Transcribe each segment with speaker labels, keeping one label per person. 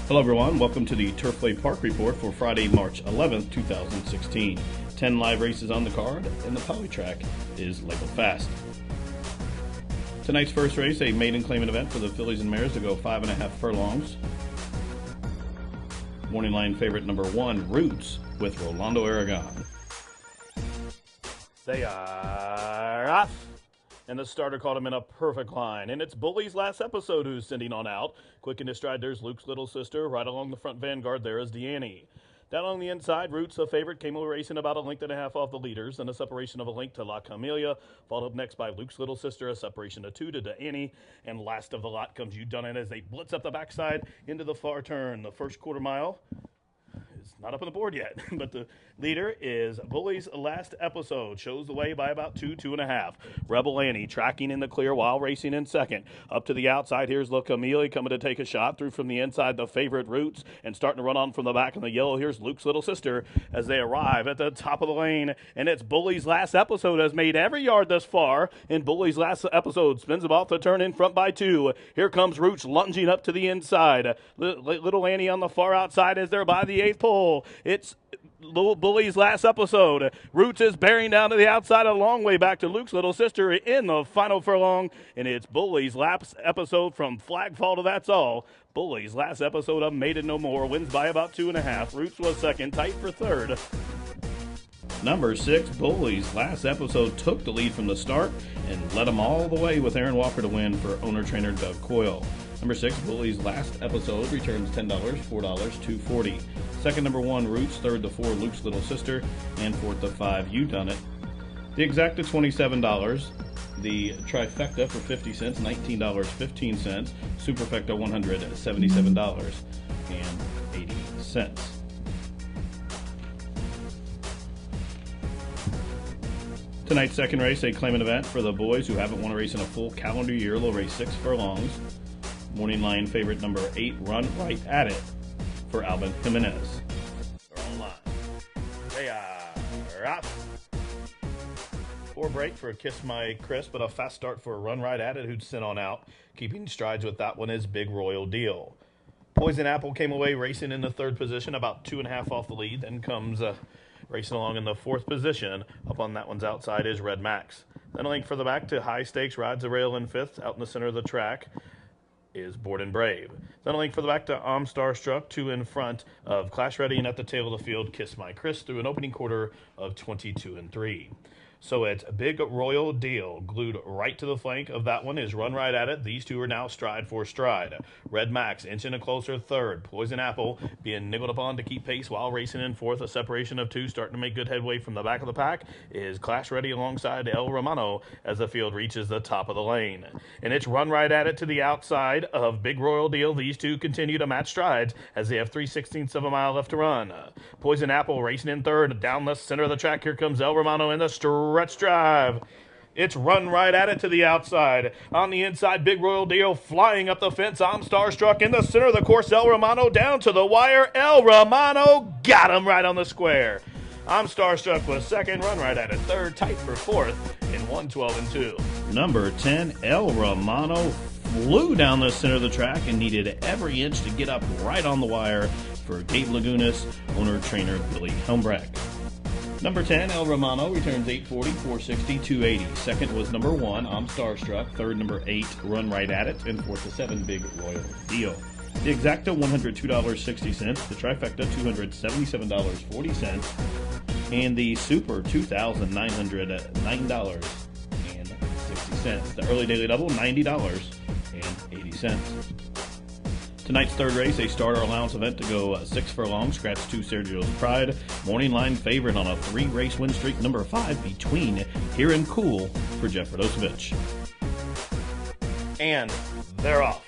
Speaker 1: Hello everyone, welcome to the Turfway Park Report for Friday, March 11th, 2016. 10 live races on the card, and the poly track is labeled fast. Tonight's first race, a maiden claimant event for the fillies and mares to go 5.5 furlongs. Morning line favorite number 1, Roots, with Rolando Aragon. They are off! And the starter caught him in a perfect line. And it's Bully's last episode who's sending on out. Quick into stride, there's Luke's little sister. Right along the front vanguard, there is Deanne. Down on the inside, Roots, the favorite, came away racing about 1.5 lengths off the leaders. Then a separation of 1 length to La Camelia. Followed up next by Luke's little sister, a separation of 2 to Deanne. And last of the lot comes You Done It as they blitz up the backside into the far turn. The first quarter mile is not up on the board yet, but the leader is Bully's last episode. Shows the way by about 2.5. Rebel Annie tracking in the clear while racing in second. Up to the outside, here's La Camelia coming to take a shot. Through from the inside, the favorite Roots, and starting to run on from the back in the yellow. Here's Luke's little sister as they arrive at the top of the lane. And it's Bully's last episode, has made every yard thus far. And Bully's last episode spins him off the turn in front by 2. Here comes Roots lunging up to the inside. Little Annie on the far outside is there by the 8th pole. It's Bully's last episode. Roots is bearing down to the outside a long way back to Luke's little sister in the final furlong. And it's Bully's last episode from flag fall to That's All. Bully's last episode of Made It No More wins by about 2.5. Roots was second, tight for third. Number 6, Bully's last episode took the lead from the start and led him all the way with Aaron Walker to win for owner-trainer Doug Coyle. Number 6, Bully's last episode returns $10, $4, $2.40. Second, number 1, Roots. Third, the 4, Luke's little sister. And fourth, the 5, You Done It. The exacta, $27. The trifecta for 50 cents, $19.15. Superfecta, $177.80. Tonight's second race, a claimant event for the boys who haven't won a race in a full calendar year. They'll race 6 furlongs. Morning line favorite number 8, Run Right At It, for Alvin Jimenez. They're on line. They are off. Poor break for Kiss My Chris, but a fast start for Run Right At It, who'd sent on out. Keeping strides with that one is Big Royal Deal. Poison Apple came away racing in the 3rd position, about 2.5 off the lead. Then comes racing along in the 4th position. Up on that one's outside is Red Max. Then a link for the back to High Stakes, rides a rail in 5th. Out in the center of the track is Bored and Brave. Then a link for the back to Starstruck, 2 in front of Clash Ready, and at the tail of the field, Kiss My Chris, through an opening quarter of 22 and 3. So it's Big Royal Deal. Glued right to the flank of that one is Run Right At It. These two are now stride for stride. Red Max inching a closer third. Poison Apple being niggled upon to keep pace while racing in fourth. A separation of 2, starting to make good headway from the back of the pack, is Clash Ready alongside El Romano as the field reaches the top of the lane. And it's Run Right At It to the outside of Big Royal Deal. These two continue to match strides as they have 3/16 of a mile left to run. Poison Apple racing in third. Down the center of the track, here comes El Romano in the stretch drive. It's Run Right At It to the outside. On the inside, Big Royal Deal flying up the fence. I'm Starstruck in the center of the course. El Romano down to the wire. El Romano got him right on the square. I'm Starstruck was second. Run Right At It third. Tight for fourth in 1:12 and 2. Number 10, El Romano flew down the center of the track and needed every inch to get up right on the wire for Gabe Lagunas, owner-trainer Billy Helmbrecht. Number 10, El Romano, returns 840, 460, 280. Second was number 1, I'm Starstruck. Third, number 8, Run Right At It. And fourth to 7, Big Royal Deal. The exacta, $102.60. The trifecta, $277.40. And the super, $2,909.60. The early daily double, $90.80. Tonight's third race, a starter allowance event to go 6 furlongs. Scratch 2, Sergio's Pride. Morning line favorite on a 3-race win streak, number 5, Between Here and Cool, for Jeff Radosevich. And they're off.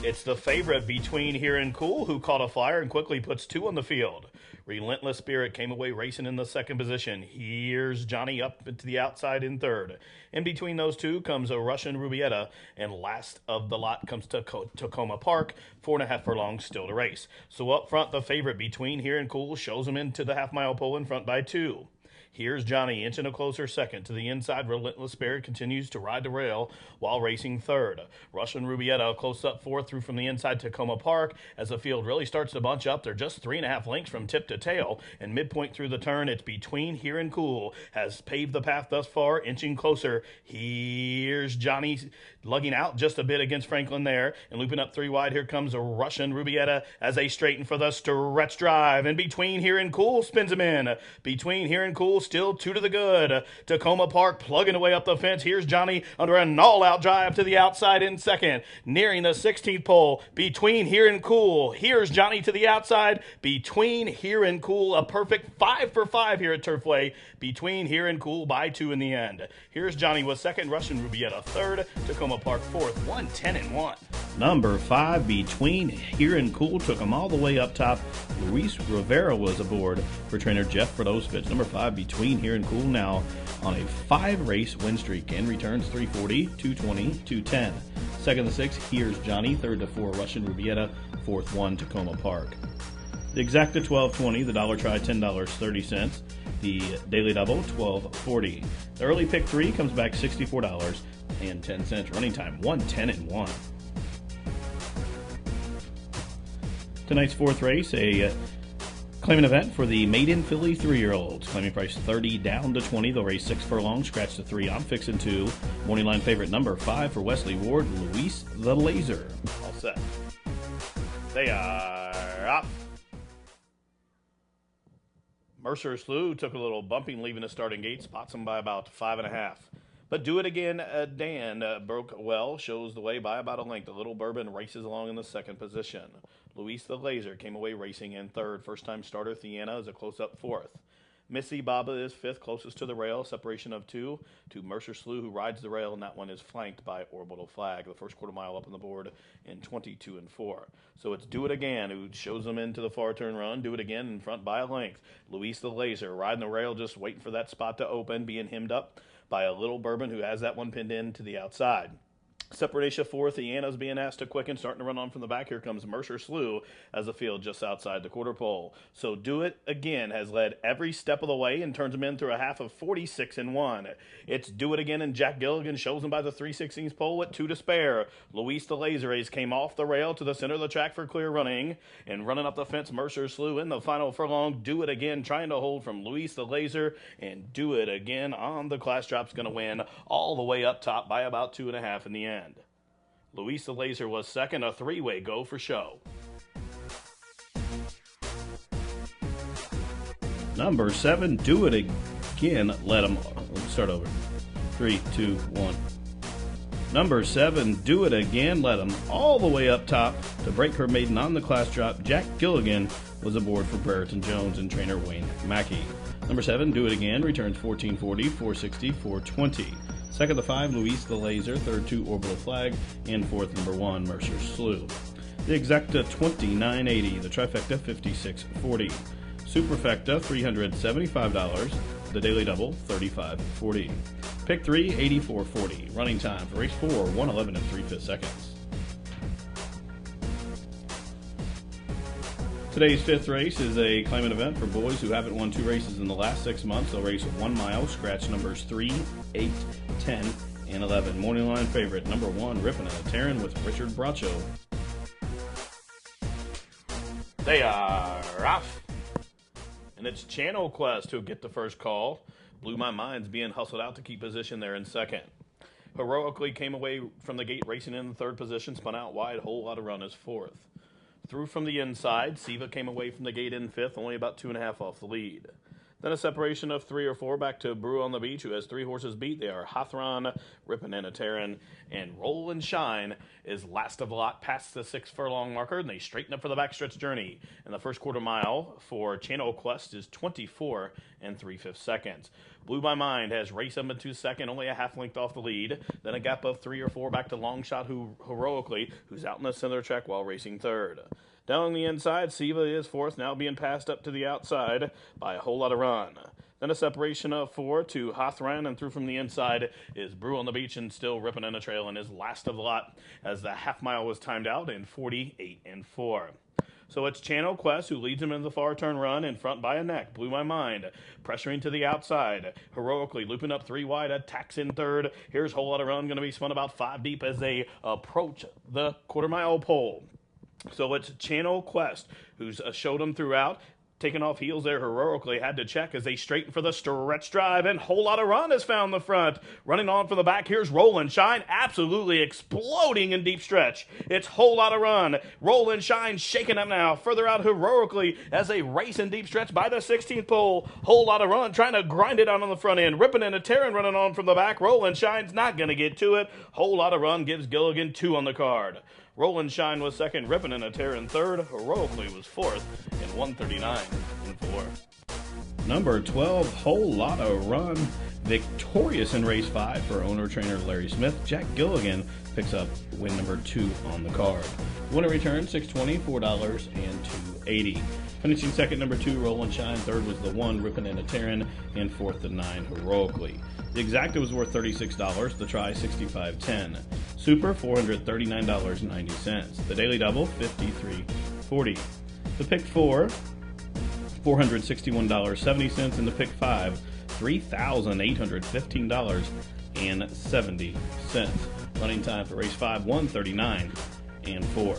Speaker 1: It's the favorite Between Here and Cool who caught a flyer and quickly puts 2 on the field. Relentless Spirit came away racing in the 2nd position. Here's Johnny up to the outside in 3rd. In between those two comes a Russian Rubietta, and last of the lot comes to Tacoma Park, 4.5 furlongs still to race. So up front, the favorite Between Here and Cool shows him into the half-mile pole in front by 2. Here's Johnny inching a closer second. To the inside, Relentless Spirit continues to ride the rail while racing third. Russian Rubietta close up fourth through from the inside Tacoma Park as the field really starts to bunch up. They're just 3.5 lengths from tip to tail, and midpoint through the turn, it's Between Here and Cool has paved the path thus far, inching closer. Here's Johnny lugging out just a bit against Franklin there, and looping up 3 wide. Here comes a Russian Rubietta as they straighten for the stretch drive, and Between Here and Cool spins him in. Between Here and Cool still 2 to the good. Tacoma Park plugging away up the fence. Here's Johnny under an all-out drive to the outside in second, nearing the 16th pole. Between Here and Cool. Here's Johnny to the outside. Between Here and Cool, a perfect 5 for 5 here at Turfway. Between Here and Cool by 2 in the end. Here's Johnny with second, Russian Rubietta third, Tacoma Park fourth, 110-1. Number 5, Between Here and Cool, took them all the way up top. Luis Rivera was aboard for trainer Jeff Brodosevich. Number 5, Between Here and Cool, now on a 5-race win streak and returns 340, 220, 210. Second to 6, Here's Johnny. Third to 4, Russian Rubietta. Fourth, 1, Tacoma Park. The exacta $12.20, the dollar try $10.30, the daily double $12.40. The early pick 3 comes back $64.10. Running time 110-1. Tonight's fourth race, a claiming event for the maiden filly 3-year-olds. Claiming price 30 down to 20. They'll race 6 furlongs, scratch to 3. I'm fixing 2. Morning line favorite number 5 for Wesley Ward, Louise the Laser. All set. They are off. Mercer Slough took a little bumping leaving the starting gate, spots him by about 5.5. But Do It Again, Dan broke well, shows the way by about a length. The Little Bourbon races along in the second position. Louise the Laser came away racing in third. First-time starter Theana is a close-up fourth. Missy Baba is fifth, closest to the rail, separation of 2 to Mercer Slough, who rides the rail, and that one is flanked by Orbital Flag. The first quarter mile up on the board in 22-4. So it's Do It Again, who shows them into the far turn run. Do It Again in front by a length. Louise the Laser riding the rail, just waiting for that spot to open, being hemmed up by a Little Bourbon, who has that one pinned in to the outside. Separation fourth, Theana's being asked to quicken, starting to run on from the back. Here comes Mercer Slough as the field just outside the quarter pole. So Do It Again has led every step of the way and turns him in through a half of 46-1. It's Do It Again, and Jack Gilligan shows him by the 3/16 pole with 2 to spare. Louise the Laser Ace came off the rail to the center of the track for clear running, and running up the fence, Mercer Slough in the final furlong. Do It Again trying to hold from Louise the Laser, and Do It Again on the class drop's going to win all the way up top by about 2.5 in the end. Louise the Laser was second, a 3-way go for show. Number 7, Do It Again. Let him start over. 3, 2, 1. Number 7, Do It Again. Let him all the way up top to break her maiden on the class drop. Jack Gilligan was aboard for Brereton Jones and trainer Wayne Mackey. Number 7, Do It Again, returns 1440, 460, 420. Second to 5, Louise the Laser. Third, 2, Orbital Flag. And fourth, number 1, Mercer Slough. The exacta $29.80. The trifecta $56.40. Superfecta $375. The daily double $35.40. Pick 3 $84.40. Running time for race 4 1:11 3/5 seconds. Today's fifth race is a claimant event for boys who haven't won 2 races in the last 6 months. They'll race 1 mile, scratch numbers 3, 8, 10, and 11. Morning line favorite number 1, Rippin' and a Terran with Richard Bracho. They are off. And it's Channel Quest who get the first call. Blew My Mind's being hustled out to keep position there in second. Heroically came away from the gate racing in the third position, spun out wide, whole lot of run as fourth. Through from the inside, Siva came away from the gate in fifth, only about 2.5 off the lead. Then a separation of 3 or 4 back to Brew on the Beach, who has 3 horses beat. They are Hathron, Rippin' and a Terran, and Roll and Shine is last of the lot past the 6 furlong marker, and they straighten up for the backstretch journey. And the first quarter mile for Channel Quest is 24 3/5 seconds. Blew My Mind has race up into second, only a half length off the lead. Then a gap of 3 or 4 back to Longshot, who Heroically, who's out in the center track while racing third. Down on the inside, Siva is fourth, now being passed up to the outside by a whole lot of run. Then a separation of 4 to Hathran, and through from the inside is Brew on the Beach, and still Rippin' in a Trail in his last of the lot as the half mile was timed out in 48 4. So it's Channel Quest who leads him in the far turn run in front by a neck. Blew my mind. Pressuring to the outside. Heroically looping up 3 wide. Attacks in third. Here's Whole Lotta Run going to be spun about 5 deep as they approach the quarter-mile pole. So it's Channel Quest who's showed them throughout. Taking off heels there heroically, had to check as they straighten for the stretch drive, and Whole Lotta Run has found the front. Running on for the back, here's Roll and Shine, absolutely exploding in deep stretch. It's Whole Lotta Run. Roll and Shine shaking up now, further out heroically as they race in deep stretch by the 16th pole. Whole Lotta Run trying to grind it out on the front end, ripping and a tearing running on from the back. Roll and Shine's not going to get to it. Whole Lotta Run gives Gilligan 2 on the card. Roll and Shine was second, ripping and a tear in third. Heroically was fourth in 139 and 4. Number 12, Whole Lotta Run, victorious in race 5 for owner-trainer Larry Smith. Jack Gilligan picks up win number 2 on the card. Winner return $6.20, $4, and $2.80. Finishing second, number 2, Roll and Shine. Third was the 1, Rippin' and a Tearin', and fourth, the 9, Heroically. The Exacta was worth $36. The Try, $65.10. Super, $439.90. The Daily Double, $53.40. The Pick 4, $461.70, and the Pick 5, $3,815.70. Running time for race 5, 1:39 and 4.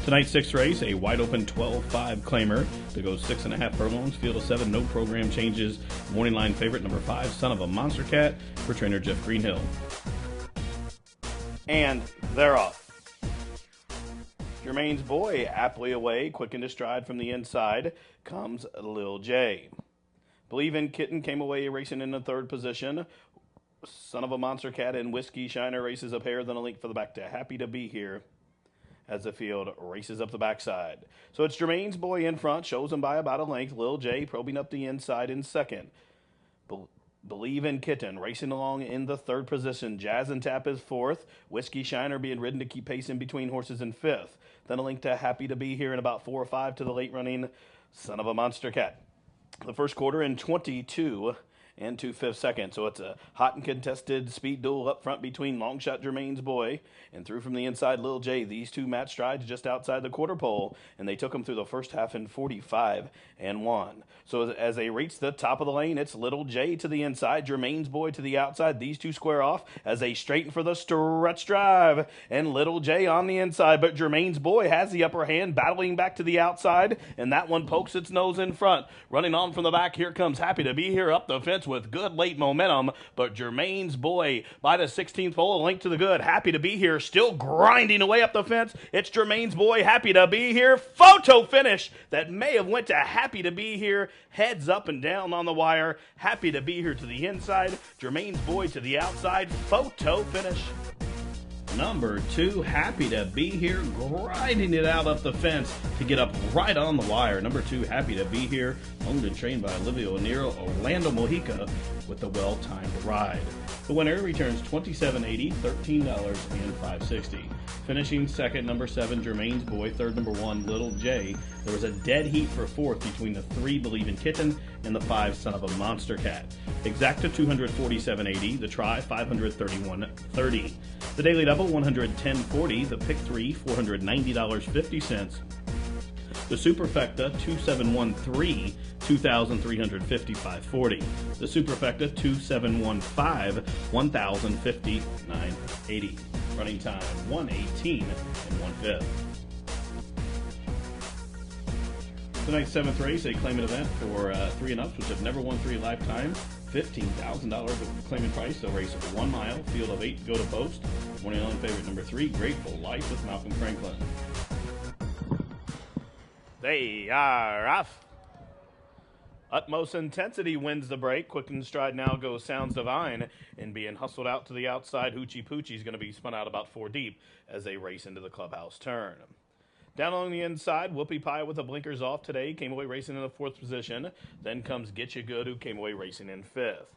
Speaker 1: Tonight's 6th race, a wide open 12-5 claimer to go 6.5 furlongs, field of 7, no program changes. Morning line favorite number 5, Son of a Monster Cat, for trainer Jeff Greenhill. And they're off. Germaine's Boy aptly away, quick into stride from the inside comes Lil J. Believe in Kitten came away racing in the 3rd position. Son of a Monster Cat and Whiskey Shiner races a pair, then a link for the back to Happy to Be Here as the field races up the backside. So it's Germaine's Boy in front, shows him by about a length. Lil J probing up the inside in second. Believe in Kitten racing along in the 3rd position. Jazz and Tap is 4th. Whiskey Shiner being ridden to keep pace in between horses in 5th. Then a link to Happy to Be Here in about 4 or 5 to the late running Son of a Monster Cat. The first quarter in 22 and 2/5 seconds. So it's a hot and contested speed duel up front between Longshot Germaine's Boy and through from the inside Lil J. These two match strides just outside the quarter pole, and they took them through the first half in 45 and 1. So as they reach the top of the lane, it's Little J to the inside, Germaine's Boy to the outside. These two square off as they straighten for the stretch drive, and Little J on the inside, but Germaine's Boy has the upper hand, battling back to the outside, and that one pokes its nose in front. Running on from the back, here comes Happy to Be Here up the fence with good late momentum, but Germaine's Boy by the 16th pole, a link to the good. Happy to Be Here still grinding away up the fence. It's Germaine's Boy, Happy to Be Here. Photo finish that may have went to Happy to Be Here. Heads up and down on the wire. Happy to Be Here to the inside. Germaine's Boy to the outside. Photo finish. Number 2, Happy to Be Here, grinding it out up the fence to get up right on the wire. Number 2, Happy to Be Here, owned and trained by Olivia O'Neill, Orlando Mojica with the well-timed ride. The winner returns $27.80, $13.05. Finishing second, number 7, Germaine's Boy. Third, number 1, Little J. There was a dead heat for 4th between the 3, Believe in Kitten, and the 5, Son of a Monster Cat. Exacta $247.80, the Try $531.30. The Daily Double $110.40, the Pick 3 $490.50. The Superfecta 2713 $2,355.40. The Superfecta 2715 $1,059.80. Running time 1:18 and 1/5. Tonight's 7th race, a claimant event for 3 and ups, which have never won 3 lifetime. $15,000 claimant price. They'll race 1 mile, field of 8 to go to post. Morning line favorite number 3, Grateful Life with Malcolm Franklin. They are off. Utmost Intensity wins the break. Quick and stride now goes Sounds Divine, and being hustled out to the outside, Hoochie Poochie is going to be spun out about 4 deep as they race into the clubhouse turn. Down along the inside, Whoopie Pie with the blinkers off today came away racing in the 4th position. Then comes Get You Good, who came away racing in 5th.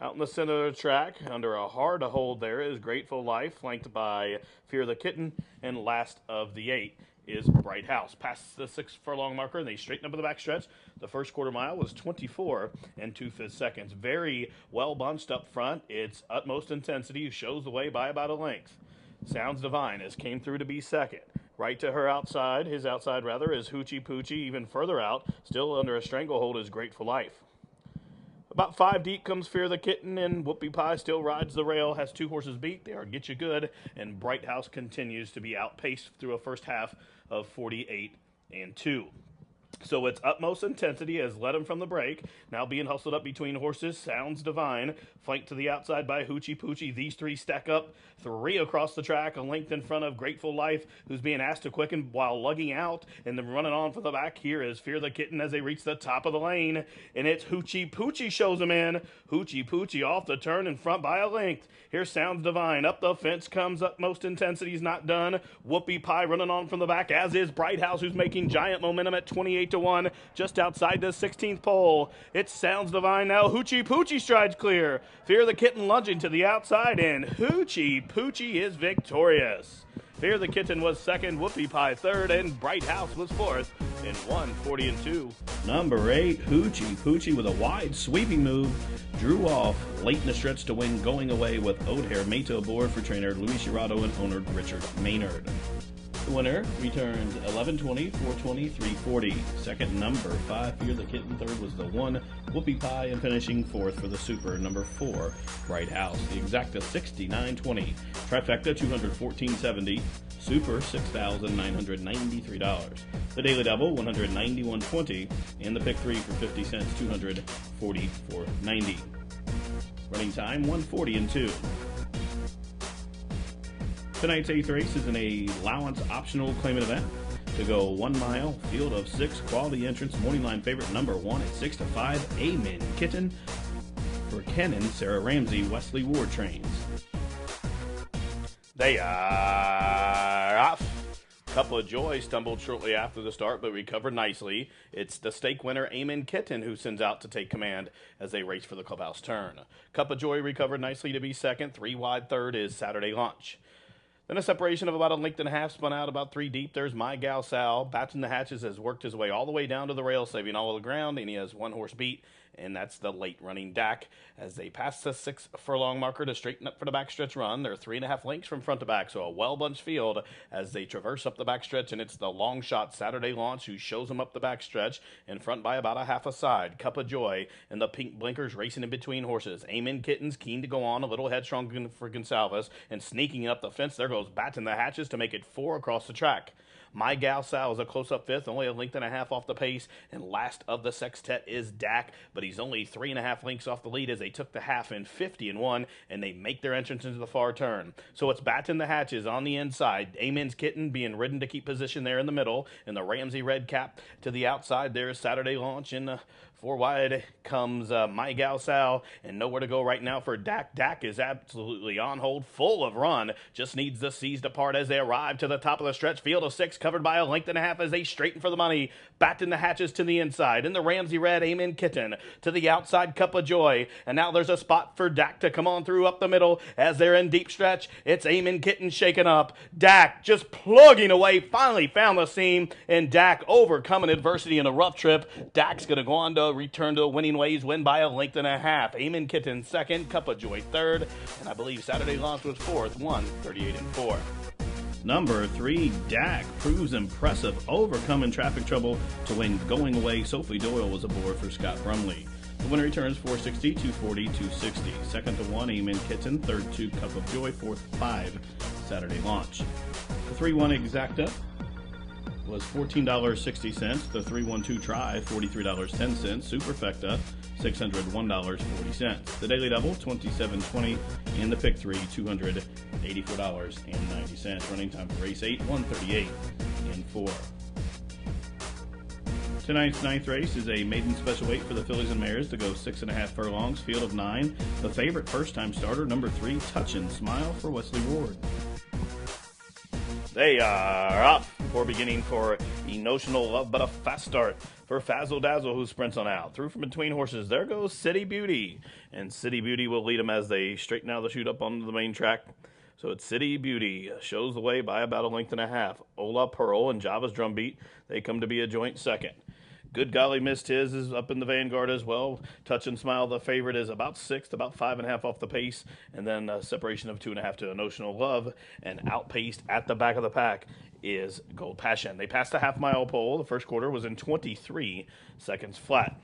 Speaker 1: Out in the center of the track, under a hard to hold there, is Grateful Life, flanked by Fear the Kitten, and last of the 8 is Bright House. Past the 6 furlong marker, and they straighten up in the backstretch. The first quarter mile was 24 and 2/5 seconds. Very well bunched up front. It's Utmost Intensity, who shows the way by about a length. Sounds Divine has came through to be second. Right to her outside, his outside rather, is Hoochie Poochie. Even further out, still under a stranglehold, is Grateful Life. About 5 deep comes Fear the Kitten, and Whoopie Pie still rides the rail, has 2 horses beat. They are Get You Good, and Bright House continues to be outpaced through a first half of 48-2. So it's utmost intensity as led him from the break. Now being hustled up between horses, Sounds Divine. Flanked to the outside by Hoochie Poochie. These 3 stack up. 3 across the track, a length in front of Grateful Life, who's being asked to quicken while lugging out. And then running on for the back here is Fear the Kitten as they reach the top of the lane. And it's Hoochie Poochie shows him in. Hoochie Poochie off the turn in front by a length. Here's Sounds Divine. Up the fence comes Utmost Intensity's not done. Whoopie Pie running on from the back, as is Bright House, who's making giant momentum at 28-1, just outside the 16th pole. It's Sounds Divine now. Hoochie Poochie strides clear. Fear the Kitten lunging to the outside, and Hoochie Poochie is victorious. Fear the Kitten was second, Whoopie Pie third, and Bright House was fourth in 1:40-2.
Speaker 2: Number 8, Hoochie Poochie with a wide sweeping move drew off late in the stretch to win, going away with O'Hare Meta aboard for trainer Louise and owner Richard Maynard. The winner returns 11-20, 4-20, 3-40. Second, number 5, Fear the Kitten. Third was the 1, Whoopie Pie, and finishing fourth for the Super, number 4, Bright House. The exacta 69.20. Trifecta $214.70. Super $6,993. The Daily Double $191.20, and the Pick 3 for 50 cents $244.90. Running time 1:40-2. Tonight's 8th race is an allowance optional claimant event to go 1 mile, field of 6, quality entrance, morning line favorite number 1 at 6-5, Amen Kitten for Ken and Sarah Ramsey, Wesley Ward trains.
Speaker 1: They are off. Couple of Joy stumbled shortly after the start, but recovered nicely. It's the stake winner, Amen Kitten, who sends out to take command as they race for the clubhouse turn. Cup of Joy recovered nicely to be second. 3 wide third is Saturday Launch. Then a separation of about a length and a half spun out about 3 deep. There's My Gal Sal. Bats in the Hatches has worked his way all the way down to the rail, saving all of the ground, and he has 1 horse beat, and that's the late running Dak. As they pass the 6 furlong marker to straighten up for the backstretch run, they're 3.5 lengths from front to back, so a well-bunched field as they traverse up the backstretch, and it's the long shot Saturday Launch who shows them up the backstretch in front by about a half a side. Cup of Joy and the pink blinkers racing in between horses. Amen Kitten's keen to go on, a little headstrong for Gonsalves, and sneaking up the fence, there goes Bats in the Hatches to make it 4 across the track. My Gal Sal is a close-up 5th, only a length and a half off the pace, and last of the sextet is Dak, but he's only 3.5 lengths off the lead as they took the half in 50-1, and they make their entrance into the far turn. So it's Bats in the Hatches on the inside, Amen's Kitten being ridden to keep position there in the middle, and the Ramsey red cap to the outside. There's Saturday Launch, and 4 wide comes My Gal Sal, and nowhere to go right now for Dak. Dak is absolutely on hold, full of run, just needs the C's to part as they arrive to the top of the stretch. Field of 6 covered by a length and a half as they straighten for the money. Bat in the Hatches to the inside, and the Ramsey red Amen Kitten to the outside, Cup of Joy, and now there's a spot for Dak to come on through up the middle as they're in deep stretch. It's Amen Kitten shaken up. Dak just plugging away, finally found the seam, and Dak overcoming adversity in a rough trip. Dak's going to go on to return to the winning ways, win by a length and a half. Amen Kitten second, Cup of Joy third, and I believe Saturday Launch was fourth, 1:38-4.
Speaker 2: Number 3, Dak proves impressive, overcoming traffic trouble to win going away. Sophie Doyle was aboard for Scott Brumley. The winner returns 460, 240, 260. Second to 1, Amen Kitten. Third, 2, Cup of Joy. Fourth, 5, Saturday Launch. The 3-1 exacta was $14.60. The 3-1-2 try, $43.10. Superfecta, $601.40. The Daily Double, $27.20. And the Pick 3, $284.90. Running time for race 8, 1:38-4. Tonight's 9th race is a maiden special weight for the fillies and mares to go 6.5 furlongs, field of 9. The favorite first-time starter, number 3, Touch and Smile for Wesley Ward.
Speaker 1: They are up before beginning for Emotional Love, but a fast start for Fazzle Dazzle, who sprints on out. Through from between horses, there goes City Beauty. And City Beauty will lead them as they straighten out the chute up onto the main track. So it's City Beauty shows the way by about a length and a half. Ola Pearl and Java's Drumbeat, they come to be a joint second.
Speaker 2: Good Golly Missed His is up in the vanguard as well. Touch and Smile, the favorite, is about sixth, about 5.5 off the pace, and then a separation of 2.5 to Emotional Love, and outpaced at the back of the pack is Gold Passion. They passed the half-mile pole. The first quarter was in 23 seconds flat.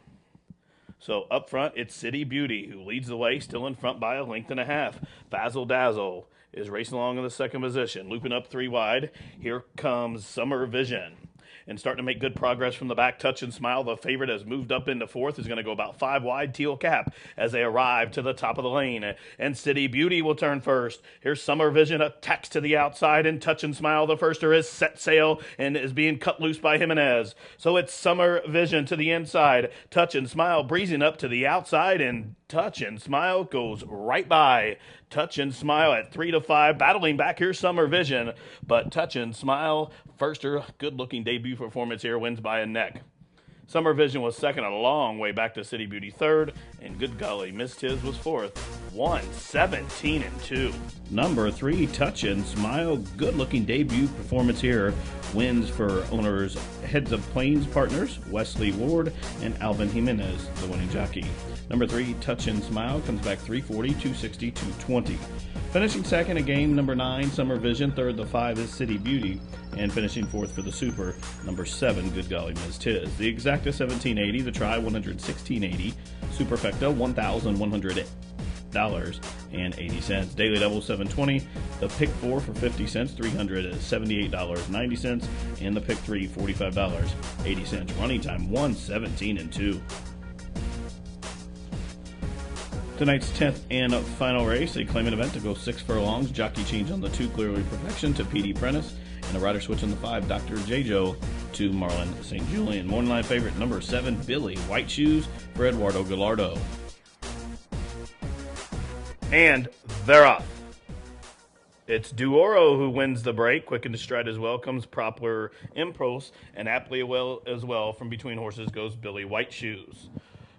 Speaker 2: So up front, it's City Beauty, who leads the way, still in front by a length and a half. Fazzle Dazzle is racing along in the second position, looping up 3 wide. Here comes Summer Vision, and starting to make good progress from the back. Touch and Smile, the favorite, has moved up into fourth, is going to go about 5 wide. Teal Cap as they arrive to the top of the lane, and City Beauty will turn first. Here's Summer Vision, attacks to the outside, and Touch and Smile, the firster, is set sail and is being cut loose by Jimenez. So it's Summer Vision to the inside, Touch and Smile breezing up to the outside, and Touch and Smile goes right by. Touch and Smile at 3 to 5, battling back. Here's Summer Vision, but Touch and Smile, firster, good-looking debut performance here, wins by a neck. Summer Vision was second, a long way back to City Beauty third, and Good Golly Missed His was fourth. 1:17-2.
Speaker 1: Number 3, Touch and Smile, good-looking debut performance here, wins for owners Heads of Plains Partners, Wesley Ward, and Alvin Jimenez, the winning jockey. Number 3, Touch and Smile, comes back 340, 260, 220. Finishing second in game number 9, Summer Vision. Third, the 5 is City Beauty. And finishing fourth for the Super, number 7, Good Golly Missed His. The Exacta 1780, the Try 116.80, Superfecta $1,100.80. Daily Double 720, the Pick 4 for 50 cents, $378.90, and the Pick 3 $45.80. Running time 1:17-2. Tonight's 10th and final race, a claimant event to go 6 furlongs. Jockey change on the 2, Clearly Perfection, to P.D. Prentice, and a rider switch on the 5, Dr. J-Joe, to Marlon St. Julian. Morning line favorite, number 7, Billy White Shoes, for Eduardo Gallardo.
Speaker 2: And they're off. It's Duoro who wins the break. Quick into stride as well comes Proper Impulse, and aptly well as well from between horses goes Billy White Shoes.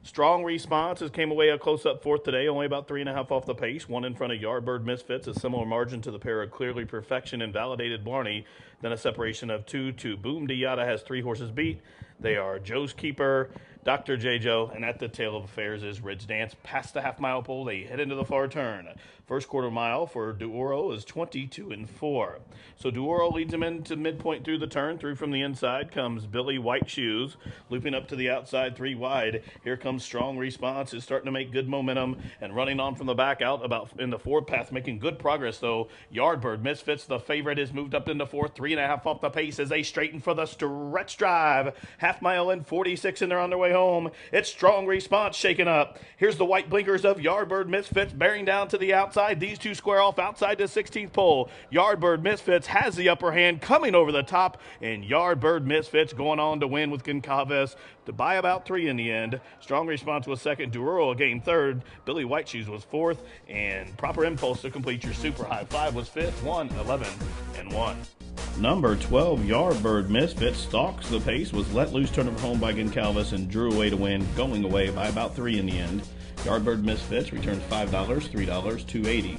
Speaker 2: Strong Responses came away a close-up fourth today, only about 3.5 off the pace. One in front of Yardbird Misfits, a similar margin to the pair of Clearly Perfection and Validated Blarney. Then a separation of 2 to Boom Diata has 3 horses beat. They are Joe's Keeper, Dr. J-Joe, and at the tail of affairs is Ridge Dance. Past the half-mile pole, they head into the far turn. First quarter mile for Duoro is 22-4. So Duoro leads him into midpoint through the turn. Through from the inside comes Billy White Shoes, looping up to the outside 3 wide. Here comes Strong Response, is starting to make good momentum and running on from the back out about in the forward path, making good progress though. Yardbird Misfits, the favorite, is moved up into fourth, 3.5 off the pace as they straighten for the stretch drive. Half mile in 46, and they're on their way home. It's Strong Response shaken up. Here's the white blinkers of Yardbird Misfits bearing down to the outside. These two square off outside the 16th pole. Yardbird Misfits has the upper hand, coming over the top, and Yardbird Misfits going on to win with Goncalves to buy about 3 in the end. Strong Response was second. Duoro gained third. Billy White Shoes was fourth, and Proper Impulse to complete your Super High 5 was fifth. 1:11-1.
Speaker 1: Number 12, Yardbird Misfits, stalks the pace, was let loose, turned over home by Goncalves, and drew away to win, going away by about 3 in the end. Yardbird Misfits returns $5, $3, $2.80.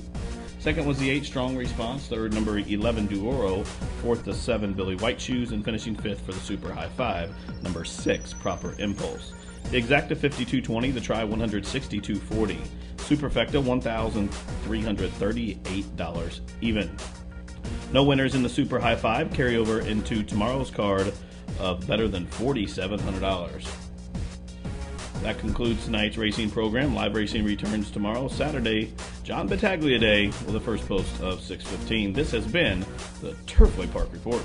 Speaker 1: Second was the 8, Strong Response. Third, number 11, Duoro. Fourth, the 7, Billy White Shoes. And finishing fifth for the Super High 5, number 6, Proper Impulse. The Exacta 52.20, the Try 162.40. Superfecta $1,338 even. No winners in the Super High 5. Carry over into tomorrow's card of better than $4,700. That concludes tonight's racing program. Live racing returns tomorrow, Saturday, John Battaglia Day, with the first post of 6:15. This has been the Turfway Park Report.